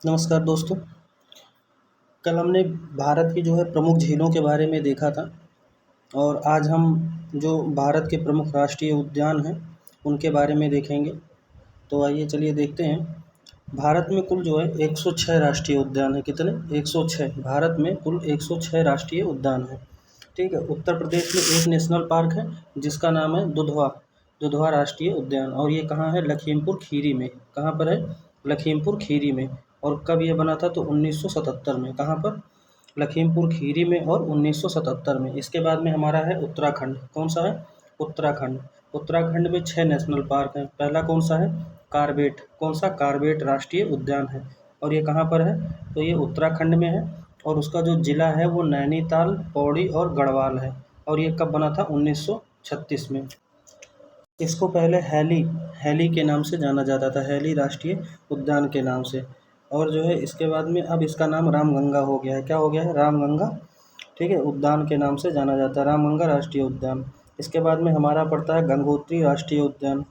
नमस्कार दोस्तों। कल हमने भारत की जो है प्रमुख झीलों के बारे में देखा था और आज हम जो भारत के प्रमुख राष्ट्रीय उद्यान हैं उनके बारे में देखेंगे। तो आइए चलिए देखते हैं। भारत में कुल जो है 106 राष्ट्रीय उद्यान हैं। कितने? 106। भारत में कुल 106 राष्ट्रीय उद्यान हैं। ठीक है। उत्तर प्रदेश में एक नेशनल पार्क है जिसका नाम है दुधवा दुधवा राष्ट्रीय उद्यान, और ये कहाँ है? लखीमपुर खीरी में। कहाँ पर है? लखीमपुर खीरी में। और कब ये बना था? तो 1977 में। कहाँ पर? लखीमपुर खीरी में और 1977 में। इसके बाद में हमारा है उत्तराखंड। कौन सा है? उत्तराखंड। उत्तराखंड में 6 नेशनल पार्क हैं। पहला कौन सा है? कार्बेट। कौन सा? कार्बेट राष्ट्रीय उद्यान है। और ये कहाँ पर है? तो ये उत्तराखंड में है और उसका जो ज़िला है वो नैनीताल, पौड़ी और गढ़वाल है। और ये कब बना था? 1936 में। इसको पहले हैली के नाम से जाना जाता था, हैली राष्ट्रीय उद्यान के नाम से। और जो है इसके बाद में अब इसका नाम रामगंगा हो गया है। क्या हो गया है? रामगंगा। ठीक है, उद्यान के नाम से जाना जाता है, रामगंगा राष्ट्रीय उद्यान। इसके बाद में हमारा पड़ता है गंगोत्री राष्ट्रीय उद्यान,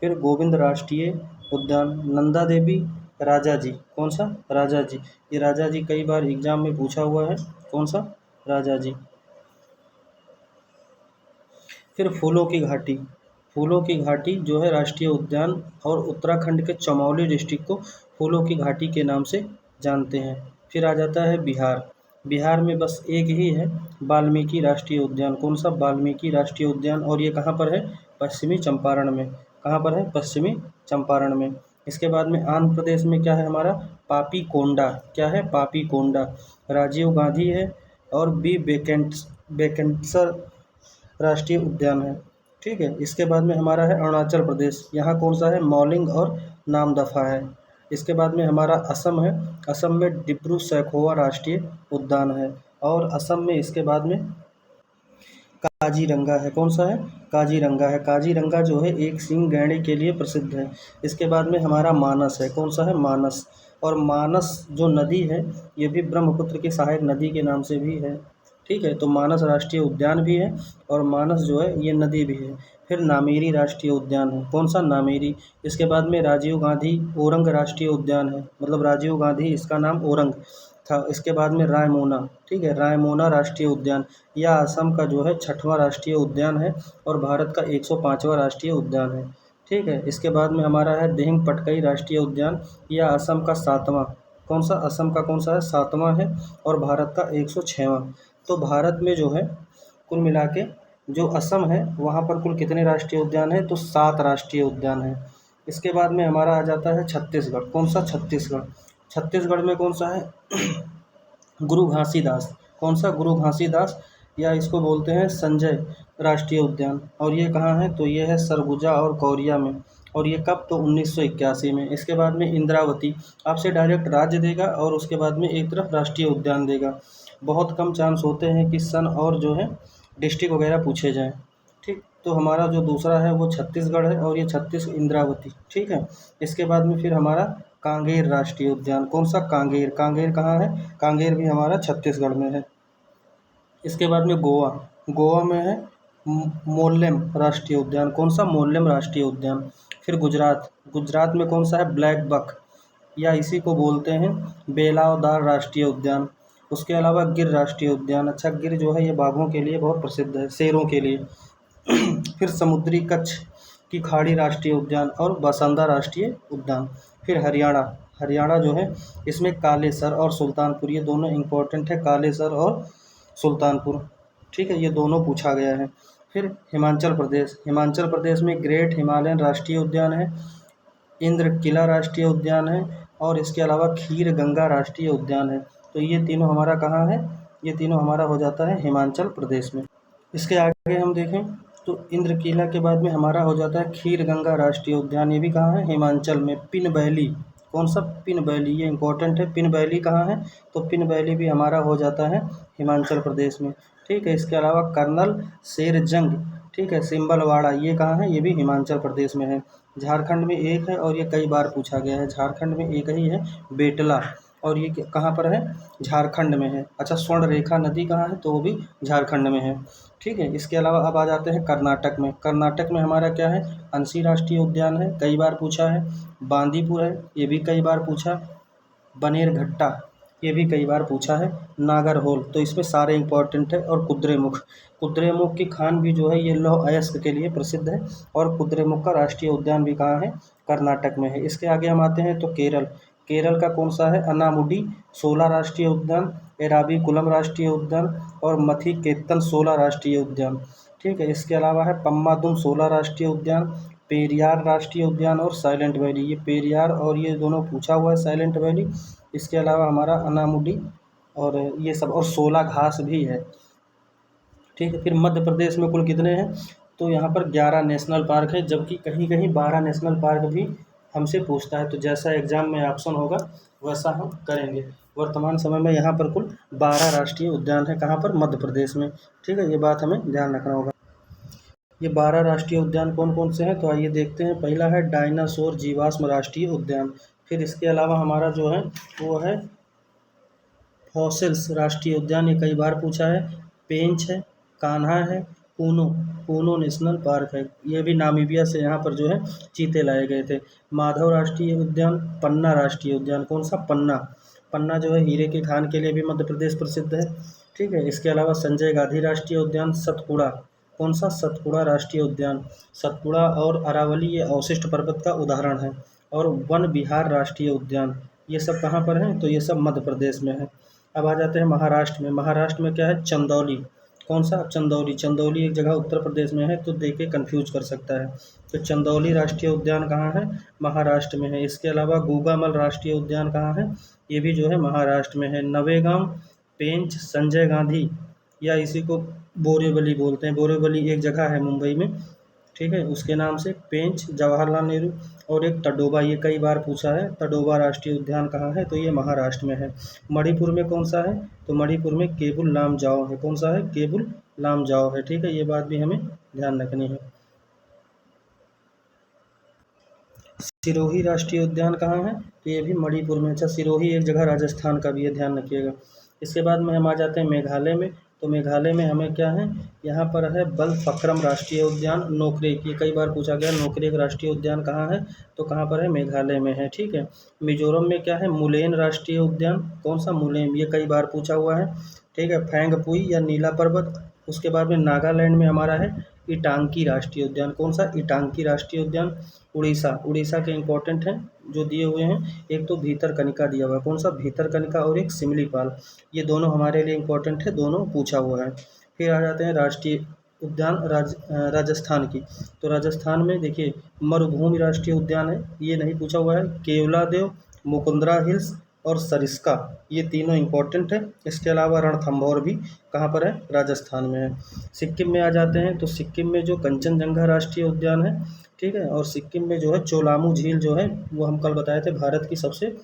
फिर गोविंद राष्ट्रीय उद्यान, नंदा देवी, राजा जी। कौन सा? राजा जी। ये राजा जी कई बार एग्जाम में पूछा हुआ है। कौन सा? राजा जी। फिर फूलों की घाटी। फूलों की घाटी जो है राष्ट्रीय उद्यान, और उत्तराखंड के चमोली डिस्ट्रिक्ट को फूलों की घाटी के नाम से जानते हैं। फिर आ जाता है बिहार। बिहार में बस एक ही है, वाल्मीकि राष्ट्रीय उद्यान। कौन सा? वाल्मीकि राष्ट्रीय उद्यान। और ये कहाँ पर है? पश्चिमी चंपारण में। कहाँ पर है? पश्चिमी चंपारण में। इसके बाद में आंध्र प्रदेश में क्या है हमारा? पापी कोंडा। क्या है? पापी कोंडा। राजीव गांधी है और बी बेकेंट्सर राष्ट्रीय उद्यान है। ठीक है। इसके बाद में हमारा है अरुणाचल प्रदेश। यहाँ कौन सा है? मौलिंग और नामदफा है। इसके बाद में हमारा असम है। असम में डिब्रू सैखोवा राष्ट्रीय उद्यान है। और असम में इसके बाद में काजीरंगा है। कौन सा है? काजीरंगा है। काजीरंगा जो है एक सींग गैंडे के लिए प्रसिद्ध है। इसके बाद में हमारा मानस है। कौन सा है? मानस। और मानस जो नदी है ये भी ब्रह्मपुत्र की सहायक नदी के नाम से भी है। ठीक है, तो मानस राष्ट्रीय उद्यान भी है और मानस जो है ये नदी भी है। फिर नामेरी राष्ट्रीय उद्यान है। कौन सा? नामेरी। इसके बाद में राजीव गांधी ओरंग राष्ट्रीय उद्यान है, मतलब राजीव गांधी इसका नाम ओरंग था। इसके बाद में रायमोना। ठीक है, रायमोना राष्ट्रीय उद्यान, यह असम का जो है 6वां राष्ट्रीय उद्यान है और भारत का 105वां राष्ट्रीय उद्यान है। ठीक है। इसके बाद में हमारा है दिहिंग पटकई राष्ट्रीय उद्यान, यह असम का 7वां। कौन सा? असम का कौन सा है? 7वां है और भारत का 106वां। तो भारत में जो है कुल मिला के जो असम है वहाँ पर कुल कितने राष्ट्रीय उद्यान हैं? तो 7 राष्ट्रीय उद्यान हैं। इसके बाद में हमारा आ जाता है छत्तीसगढ़। कौन सा? छत्तीसगढ़। छत्तीसगढ़ में कौन सा है? गुरु घासीदास। कौन सा? गुरु घासीदास, या इसको बोलते हैं संजय राष्ट्रीय उद्यान। और ये कहाँ है? तो ये है सरगुजा और कौरिया में। और ये कब? तो 1981 में। इसके बाद में इंद्रावती, आपसे डायरेक्ट राज्य देगा और उसके बाद में एक तरफ राष्ट्रीय उद्यान देगा। बहुत कम चांस होते हैं कि सन और जो है डिस्ट्रिक्ट वगैरह पूछे जाएँ। ठीक, तो हमारा जो दूसरा है वो छत्तीसगढ़ है और ये छत्तीस इंद्रावती। ठीक है। इसके बाद में फिर हमारा कांगेर राष्ट्रीय उद्यान। कौन सा? कांगेर। कांगेर कहाँ है? कांगेर भी हमारा छत्तीसगढ़ में है। इसके बाद में गोवा। गोवा में है मोल्लेम राष्ट्रीय उद्यान। कौन सा? मोल्लेम राष्ट्रीय उद्यान। फिर गुजरात। गुजरात में कौन सा है? ब्लैक बक, या इसी को बोलते हैं बेलावदार राष्ट्रीय उद्यान। उसके अलावा गिर राष्ट्रीय उद्यान। अच्छा, गिर जो है ये बाघों के लिए बहुत प्रसिद्ध है, शेरों के लिए। फिर समुद्री कच्छ की खाड़ी राष्ट्रीय उद्यान और बसंदा राष्ट्रीय उद्यान। फिर हरियाणा। हरियाणा जो है इसमें कालेसर और सुल्तानपुर, ये दोनों इम्पोर्टेंट है, कालेसर और सुल्तानपुर। ठीक है, ये दोनों पूछा गया है। फिर हिमाचल प्रदेश। हिमाचल प्रदेश में ग्रेट हिमालयन राष्ट्रीय उद्यान है, इंद्र किला राष्ट्रीय उद्यान है और इसके अलावा खीर गंगा राष्ट्रीय उद्यान है। तो ये तीनों हमारा कहाँ है? ये तीनों हमारा हो जाता है हिमाचल प्रदेश में। इसके आगे हम देखें तो इंद्र किला के बाद में हमारा हो जाता है खीर गंगा राष्ट्रीय उद्यान। ये भी कहाँ है? हिमाचल में। Pin valley. कौन सा? पिन वैली, ये इंपॉर्टेंट है। पिन वैली कहाँ है? तो पिन वैली भी हमारा हो जाता है हिमाचल प्रदेश में। ठीक है। इसके अलावा कर्नल शेरजंग, ठीक है, सिंबलवाड़ा, ये कहाँ है? ये भी हिमाचल प्रदेश में है। झारखंड में एक है और ये कई बार पूछा गया है, झारखंड में एक ही है, बेटला। और ये कहाँ पर है? झारखंड में है। अच्छा, स्वर्ण रेखा नदी कहाँ है? तो वो भी झारखंड में है। ठीक है। इसके अलावा अब आ जाते हैं कर्नाटक में। कर्नाटक में हमारा क्या है? अंशी राष्ट्रीय उद्यान है, कई बार पूछा है। बांदीपुर है, ये भी कई बार पूछा। बनेरघट्टा, ये भी कई बार पूछा है, नागरहोल, तो इसमें सारे इंपॉर्टेंट है। और कुद्रेमुख, कुद्रेमुख की खान भी जो है ये लौह अयस्क के लिए प्रसिद्ध है। और कुद्रेमुख का राष्ट्रीय उद्यान भी कहाँ है? कर्नाटक में है। इसके आगे हम आते हैं तो केरल, केरल का कौन सा है? अनामुडी शोला राष्ट्रीय उद्यान, एराविकुलम राष्ट्रीय उद्यान और मथिकेतन शोला राष्ट्रीय उद्यान। ठीक है, इसके अलावा है पम्मादुम शोला राष्ट्रीय उद्यान, पेरियार राष्ट्रीय उद्यान और साइलेंट वैली। ये पेरियार और ये दोनों पूछा हुआ है, साइलेंट वैली। इसके अलावा हमारा अनामुडी और ये सब, और शोला घास भी है। ठीक है, फिर मध्य प्रदेश में कुल कितने हैं? तो यहाँ पर 11 नेशनल पार्क है, जबकि कहीं कहीं 12 नेशनल पार्क भी हमसे पूछता है। तो जैसा एग्जाम में ऑप्शन होगा वैसा हम करेंगे। वर्तमान समय में यहाँ पर कुल 12 राष्ट्रीय उद्यान है। कहाँ पर? मध्य प्रदेश में। ठीक है, ये बात हमें ध्यान रखना होगा। ये 12 राष्ट्रीय उद्यान कौन कौन से हैं? तो आइए देखते हैं। पहला है डायनासोर जीवाश्म राष्ट्रीय उद्यान। फिर इसके अलावा हमारा जो है वो है फॉसिल्स राष्ट्रीय उद्यान, ये कई बार पूछा है। पेंच है, कान्हा है, पूनो, पूनो नेशनल पार्क है। ये भी नामीबिया से यहाँ पर जो है चीते लाए गए थे। माधव राष्ट्रीय उद्यान, पन्ना राष्ट्रीय उद्यान, कौन सा? पन्ना। पन्ना जो है हीरे की खान के लिए भी मध्य प्रदेश प्रसिद्ध है। ठीक है, इसके अलावा संजय गांधी राष्ट्रीय उद्यान, सतपुड़ा, कौन सा? सतपुड़ा राष्ट्रीय उद्यान। सतपुड़ा और अरावली ये अवशिष्ट पर्वत का उदाहरण है। और वन विहार राष्ट्रीय उद्यान, ये सब कहाँ पर हैं? तो ये सब मध्य प्रदेश में है। अब आ जाते हैं महाराष्ट्र में। महाराष्ट्र में क्या है? चंदौली, कौन सा? चंदौली। चंदौली एक जगह उत्तर प्रदेश में है, तो देख के कन्फ्यूज कर सकता है। तो चंदौली राष्ट्रीय उद्यान कहाँ है? महाराष्ट्र में है। इसके अलावा गूगामल राष्ट्रीय उद्यान कहाँ है? ये भी जो है महाराष्ट्र में है। नवेगांव, पेंच, संजय गांधी, या इसी को बोरीवली बोलते हैं। बोरीवली एक जगह है मुंबई में, ठीक है, उसके नाम से। पेंच जवाहरलाल नेहरू, और एक तडोबा, ये कई बार पूछा है। तडोबा राष्ट्रीय उद्यान कहाँ है? तो ये महाराष्ट्र में है। मणिपुर में कौन सा है? तो मणिपुर में केबुल लामजाओ है। कौन सा है? केबुल लामजाओ है। ठीक है, ये बात भी हमें ध्यान रखनी है। सिरोही राष्ट्रीय उद्यान कहाँ है? तो ये भी मणिपुर में। अच्छा, सिरोही एक जगह राजस्थान का भी है, ध्यान रखिएगा। इसके बाद में हम आ जाते हैं मेघालय में। तो मेघालय में हमें क्या है? यहाँ पर है बलफक्रम राष्ट्रीय उद्यान, नोकरेक, ये कई बार पूछा गया। नोकरेक राष्ट्रीय उद्यान कहाँ है? तो कहाँ पर है? मेघालय में है। ठीक है, मिजोरम में क्या है? मुलेन राष्ट्रीय उद्यान, कौन सा? मुलेम, ये कई बार पूछा हुआ है। ठीक है, फैंगपुई या नीला पर्वत। उसके बाद में नागालैंड में हमारा है इटांकी राष्ट्रीय उद्यान, कौन सा? इटांकी राष्ट्रीय उद्यान। उड़ीसा, उड़ीसा के इंपॉर्टेंट हैं जो दिए हुए हैं, एक तो भीतरकनिका दिया हुआ है, कौन सा? भीतरकनिका, और एक सिमलीपाल, ये दोनों हमारे लिए इंपॉर्टेंट है, दोनों पूछा हुआ है। फिर आ जाते हैं राष्ट्रीय उद्यान राजस्थान की। तो राजस्थान में देखिए मरुभूमि राष्ट्रीय उद्यान है, ये नहीं पूछा हुआ है। केवलादेव, मुकुंदरा हिल्स और सरिस्का, ये तीनों इंपॉर्टेंट है। इसके अलावा रणथंभौर भी कहाँ पर है? राजस्थान में है। सिक्किम में आ जाते हैं तो सिक्किम में जो कंचनजंगा राष्ट्रीय उद्यान है, ठीक है, और सिक्किम में जो है चोलामू झील जो है वो हम कल बताए थे भारत की सबसे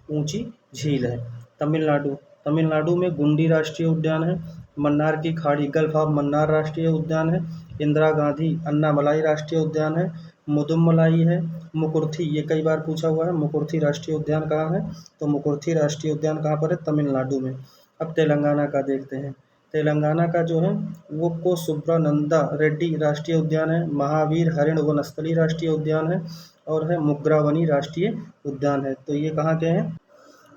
ऊंची झील है। तमिलनाडु, तमिलनाडु में गुंडी राष्ट्रीय उद्यान है। मन्नार की खाड़ी, गल्फ ऑफ मन्नार राष्ट्रीय उद्यान है। इंदिरा गांधी अन्नामलाई राष्ट्रीय उद्यान है। मुदुमलाई है। मुकुर्थी, ये कई बार पूछा हुआ है। मुकुर्थी राष्ट्रीय उद्यान कहाँ है? तो मुकुर्थी राष्ट्रीय उद्यान कहाँ पर है? तमिलनाडु में। अब तेलंगाना का देखते हैं। तेलंगाना का जो है वो कोसुब्रानंदा रेड्डी राष्ट्रीय उद्यान है। महावीर हरिण वनस्थली राष्ट्रीय उद्यान है। और है मुग्रावनी राष्ट्रीय उद्यान है। तो ये कहाँ के हैं?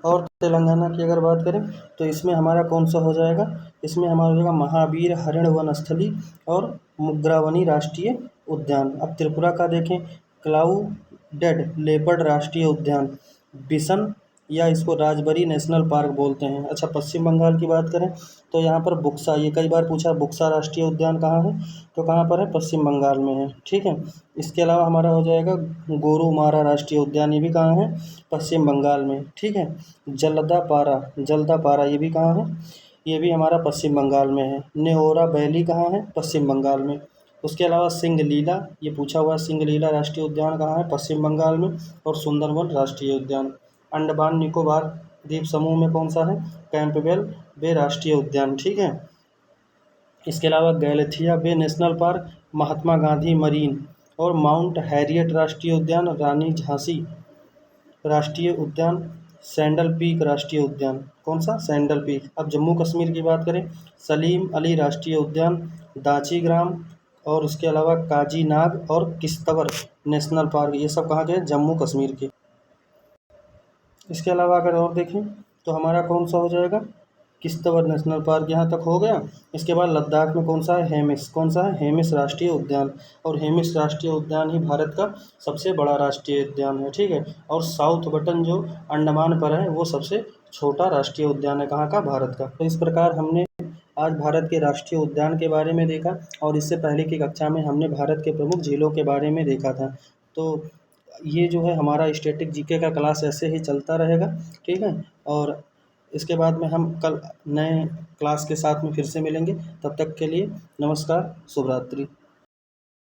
और तेलंगाना की अगर बात करें तो इसमें हमारा कौन सा हो जाएगा? इसमें हमारा हो जाएगा महावीर हरिण वनस्थली और मुग्रावनी राष्ट्रीय उद्यान। अब त्रिपुरा का देखें, क्लाउडेड लेपर्ड राष्ट्रीय उद्यान, बिसन, या इसको राजबरी नेशनल पार्क बोलते हैं। अच्छा, पश्चिम बंगाल की बात करें तो यहाँ पर बुक्सा, ये कई बार पूछा, बुक्सा राष्ट्रीय उद्यान कहाँ है? तो कहाँ पर है? पश्चिम बंगाल में है। ठीक है, इसके अलावा हमारा हो जाएगा गोरुमारा राष्ट्रीय उद्यान, ये भी कहाँ है? पश्चिम बंगाल में। ठीक है, जल्दापारा, जल्दापारा ये भी कहाँ है? ये भी हमारा पश्चिम बंगाल में है। नेओरा वैली कहाँ है? पश्चिम बंगाल में। उसके अलावा सिंगलीला, ये पूछा हुआ है, सिंगलीला राष्ट्रीय उद्यान कहाँ है? पश्चिम बंगाल में। और सुंदरवन राष्ट्रीय उद्यान। अंडमान निकोबार द्वीप समूह में कौन सा है? कैंपबेल बे राष्ट्रीय उद्यान। ठीक है, इसके अलावा गैलेथिया बे national park, Mahatma Gandhi marine और माउंट हैरियट राष्ट्रीय उद्यान, रानी झांसी राष्ट्रीय उद्यान, सैंडल पीक राष्ट्रीय उद्यान, कौन सा? Sandal peak. अब जम्मू कश्मीर की बात करें, सलीम अली राष्ट्रीय उद्यान, दाची ग्राम, और उसके अलावा काजी नाग और किश्तवर नेशनल पार्क, ये सब कहाँ के हैं? जम्मू कश्मीर के। इसके अलावा अगर और देखें तो हमारा कौन सा हो जाएगा, किश्तवाड़ नेशनल पार्क, यहाँ तक हो गया। इसके बाद लद्दाख में कौन सा है, हेमिस, कौन सा है, हेमिस राष्ट्रीय उद्यान। और हेमिस राष्ट्रीय उद्यान ही भारत का सबसे बड़ा राष्ट्रीय उद्यान है, ठीक है। और साउथ बटन जो अंडमान पर है वो सबसे छोटा राष्ट्रीय उद्यान है, कहाँ का, भारत का। तो इस प्रकार हमने आज भारत के राष्ट्रीय उद्यान के बारे में देखा, और इससे पहले की कक्षा में हमने भारत के प्रमुख झीलों के बारे में देखा था। तो ये जो है हमारा स्टैटिक जीके का क्लास ऐसे ही चलता रहेगा, ठीक है। और इसके बाद में हम कल नए क्लास के साथ में फिर से मिलेंगे। तब तक के लिए नमस्कार, शुभ रात्रि।